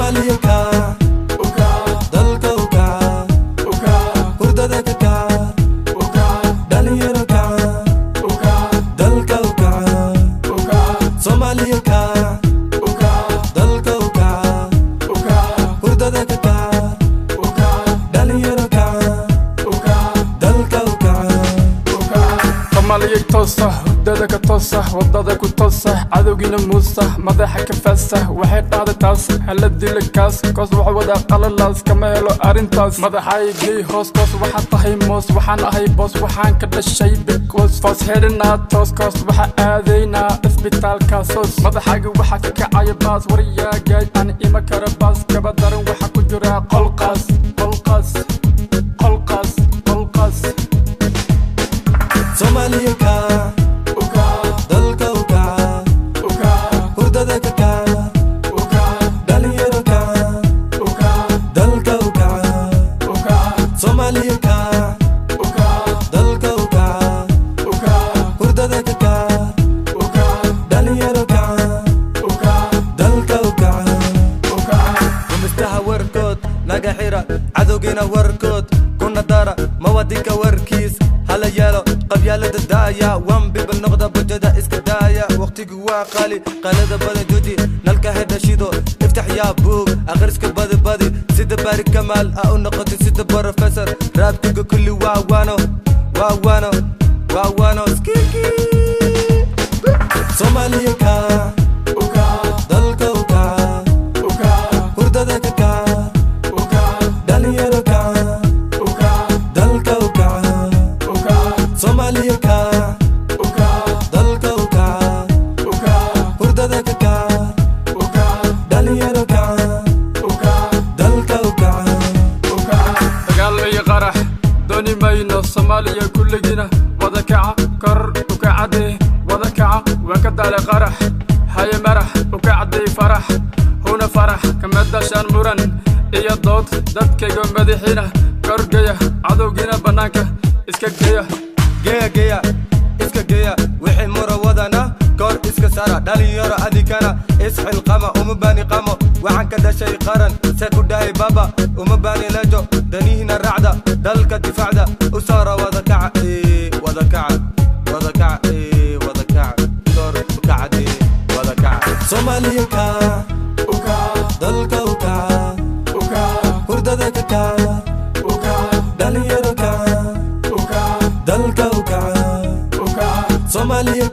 Soomaaliya kaa dalka u kaa hurdada ka kaa dhalinyaro kaa dalka u kaa Soomaaliya kaa dalka u kaa hurdada ka kaa dhalinyaro kaa dalka u kaa Soomaaliya toosa hurdada ka toosa wadada ku toosa cadowgiina muusa madaxa ka faasa waxay dhahday taas hala dila kaas koos waxa wada qalalaas kama helo arrintaas madaxaygii hoos koos waxaa tahay moos waxaan ahay boos waxaan ka dhashay bikoos foos xidhinaa toos koos waxa aadaynaa isbitaalka soos madaxayga waxaa ka kacaya baas waryaagay aan ima kara baas kaba daran waxa ku jira qolqaas Soomaaliya kaa dalka u kaa hurdada ka kaa dhalinyaro kaa dalka u kaa Soomaaliya kaa dalka u kaa hurdada ka kaa dhalinyaro kaa dalka u kaa gumistaha warkood naga xira cadowgiina warkood kuna dara mawadinka warkiis hala yeelo qabyaalada daaya wan bibal noqda bajada iska daaya waqtigu waa qaali qalada badan jooji nalka hedha shido iftax yaa buug akhriska badi sida baari kamaal a u noqotay sida professor raabtiga kulli waa waano skiki Soomaaliya kaa dalka u kaa hurdada ka kaa dhalinyaro kaa dalka u kaa Soomaaliya kaa dalka u kaa hurdada ka kaa dhalinyaro kaa dalka u kaa dagaal iyo qarax dooni mayno Soomaaliya kulligiina wada kaca kor u kacadee wada kaca waan ka daalay qarax haye marax u kacadey farax huna farax kama dashaan muran iyo dood dadkayga madaxiina korgaya cadowgiina bannaanka iska geeya iska geeya wixii mura wadana kor iska sara dhalinyaro adikana isxilqama uma baani qamo waxaan ka dhashay qaran se ku dhahay baba uma baani lejo danihiina raacda dalka difaacda u saara wada kaca kor u kacade wada kaca Soomaaliya kaa dalka u kaa hurdada ka kaa dhalinyaro kaa dalka u kaa Soomaaliya